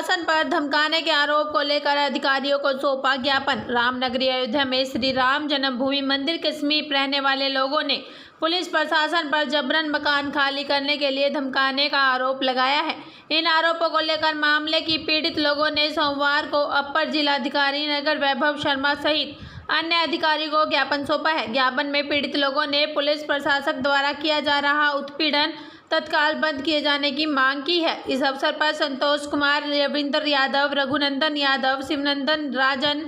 प्रशासन पर धमकाने के आरोप को लेकर अधिकारियों को सौंपा ज्ञापन। रामनगरी अयोध्या में श्री राम जन्मभूमि मंदिर के समीप रहने वाले लोगों ने पुलिस प्रशासन पर जबरन मकान खाली करने के लिए धमकाने का आरोप लगाया है। इन आरोपों को लेकर मामले की पीड़ित लोगों ने सोमवार को अपर जिलाधिकारी नगर वैभव शर्मा सहित अन्य अधिकारी को ज्ञापन सौंपा है। ज्ञापन में पीड़ित लोगों ने पुलिस प्रशासन द्वारा किया जा रहा उत्पीड़न तत्काल बंद किए जाने की मांग की है। इस अवसर पर संतोष कुमार, रविंद्र यादव, रघुनंदन यादव, शिवनंदन, राजन,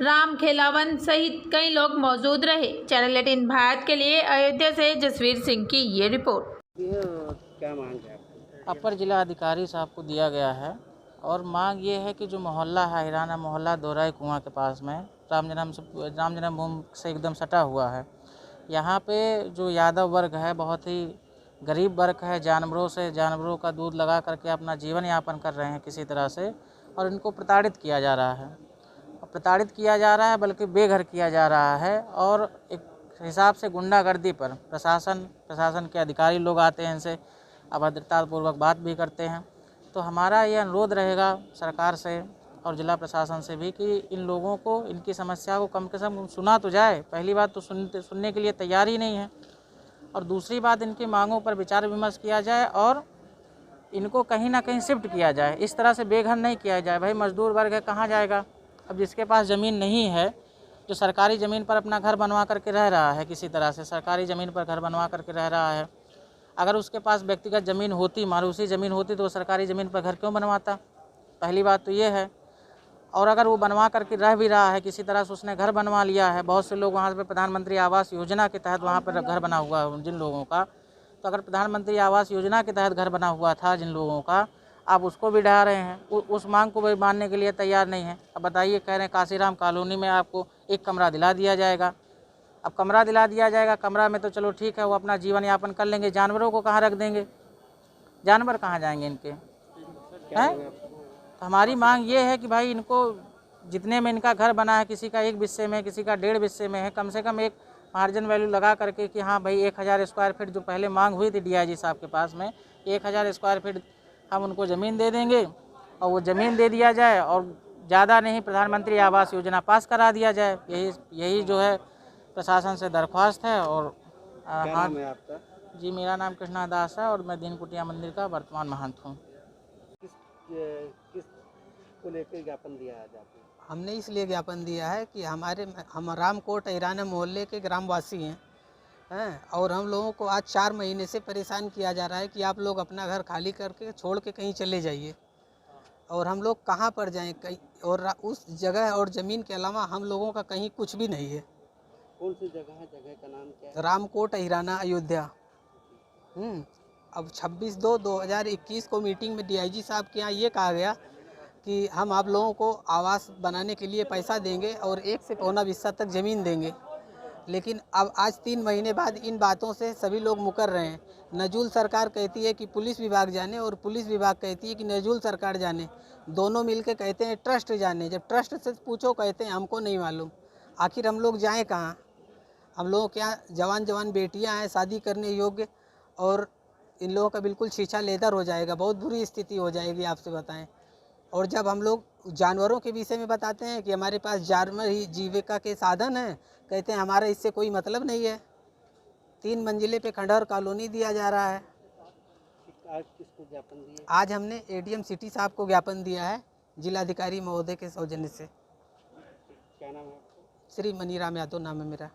राम खेलावन सहित कई लोग मौजूद रहे। चैनल 18 भारत के लिए अयोध्या से जसवीर सिंह की ये रिपोर्ट। क्या मांग है आपकी? अपर जिला अधिकारी साहब को दिया गया है और मांग ये है कि जो मोहल्ला है हिराना मोहल्ला दोहराई कुआं के पास में राम जन्मभूमि से एकदम सटा हुआ है। यहाँ पे जो यादव वर्ग है बहुत ही गरीब वर्ग है, जानवरों का दूध लगा करके अपना जीवन यापन कर रहे हैं किसी तरह से, और इनको प्रताड़ित किया जा रहा है बल्कि बेघर किया जा रहा है। और एक हिसाब से गुंडागर्दी पर प्रशासन के अधिकारी लोग आते हैं, इनसे अभद्रतापूर्वक बात भी करते हैं। तो हमारा ये अनुरोध रहेगा सरकार से और जिला प्रशासन से भी कि इन लोगों को इनकी समस्या को कम से कम सुना तो जाए। पहली बात तो सुनने के लिए तैयार ही नहीं है, और दूसरी बात इनकी मांगों पर विचार विमर्श किया जाए और इनको कहीं ना कहीं शिफ्ट किया जाए। इस तरह से बेघर नहीं किया जाए। भाई मजदूर वर्ग है, कहाँ जाएगा? अब जिसके पास ज़मीन नहीं है, जो सरकारी ज़मीन पर अपना घर बनवा करके रह रहा है, किसी तरह से सरकारी ज़मीन पर घर बनवा करके रह रहा है, अगर उसके पास व्यक्तिगत ज़मीन होती, मारूसी ज़मीन होती, तो वो सरकारी ज़मीन पर घर क्यों बनवाता? पहली बात तो ये है। और अगर वो बनवा करके रह भी रहा है, किसी तरह से उसने घर बनवा लिया है, बहुत से लोग वहाँ पे प्रधानमंत्री आवास योजना के तहत वहाँ पर घर बना हुआ है जिन लोगों का, तो अगर प्रधानमंत्री आवास योजना के तहत घर बना हुआ था जिन लोगों का, आप उसको भी ढा रहे हैं, उस मांग को भी मानने के लिए तैयार नहीं है। अब बताइए, कह रहे हैं काशीराम कॉलोनी में आपको एक कमरा दिला दिया जाएगा। अब कमरा दिला दिया जाएगा, कमरा में तो चलो ठीक है, वो अपना जीवन यापन कर लेंगे, जानवरों को कहाँ रख देंगे? जानवर कहाँ जाएंगे इनके? हैं? तो हमारी मांग ये है कि भाई इनको जितने में इनका घर बना है, किसी का 1 बिस्से में, किसी का 1.5 बिस्से में है, कम से कम एक मार्जिन वैल्यू लगा करके कि हाँ भाई 1000 स्क्वायर फीट जो पहले मांग हुई थी डीआईजी साहब के पास में, 1000 स्क्वायर फीट हम उनको ज़मीन दे देंगे और वो ज़मीन दे दिया जाए, और ज़्यादा नहीं प्रधानमंत्री आवास योजना पास करा दिया जाए। यही जो है प्रशासन से दरख्वास्त है। और क्या नाम है आपका? जी, मेरा नाम कृष्णा दास है और मैं दीन कुटिया मंदिर का वर्तमान महंत हूँ। किस को लेकर ज्ञापन दिया है आपने? हमने इसलिए ज्ञापन दिया है कि हम रामकोट हिराना मोहल्ले के ग्रामवासी हैं और हम लोगों को आज 4 महीने से परेशान किया जा रहा है कि आप लोग अपना घर खाली करके छोड़ के कहीं चले जाइए, और हम लोग कहाँ पर जाएं कहीं, और उस जगह और ज़मीन के अलावा हम लोगों का कहीं कुछ भी नहीं है। कौन सी जगह है? जगह का नाम क्या है? रामकोट हिराना अयोध्या। अब 26/2/2021 को मीटिंग में डीआईजी साहब के यहाँ ये कहा गया कि हम आप लोगों को आवास बनाने के लिए पैसा देंगे और 1 से पौना बिस्सा तक ज़मीन देंगे। लेकिन अब आज 3 महीने बाद इन बातों से सभी लोग मुकर रहे हैं। नजूल सरकार कहती है कि पुलिस विभाग जाने, और पुलिस विभाग कहती है कि नजूल सरकार जाने। दोनों मिलकर कहते हैं ट्रस्ट जाने। जब ट्रस्ट से पूछो कहते हैं हमको नहीं मालूम। आखिर हम लोग जाएँ कहाँ? हम लोगों के यहाँ जवान बेटियाँ हैं शादी करने योग्य, और इन लोगों का बिल्कुल शीशा लेदर हो जाएगा। बहुत बुरी स्थिति हो जाएगी, आपसे बताएं। और जब हम लोग जानवरों के विषय में बताते हैं कि हमारे पास जानवर ही जीविका के साधन हैं, कहते हैं हमारा इससे कोई मतलब नहीं है। 3 मंजिले पे खंडहर कॉलोनी दिया जा रहा है। आज किसको ज्ञापन दिया? आज हमने एडीएम सिटी साहब को ज्ञापन दिया है, जिलाधिकारी महोदय के सौजन्य से। क्या नाम है आपका? श्री मनीराम यादव नाम है मेरा।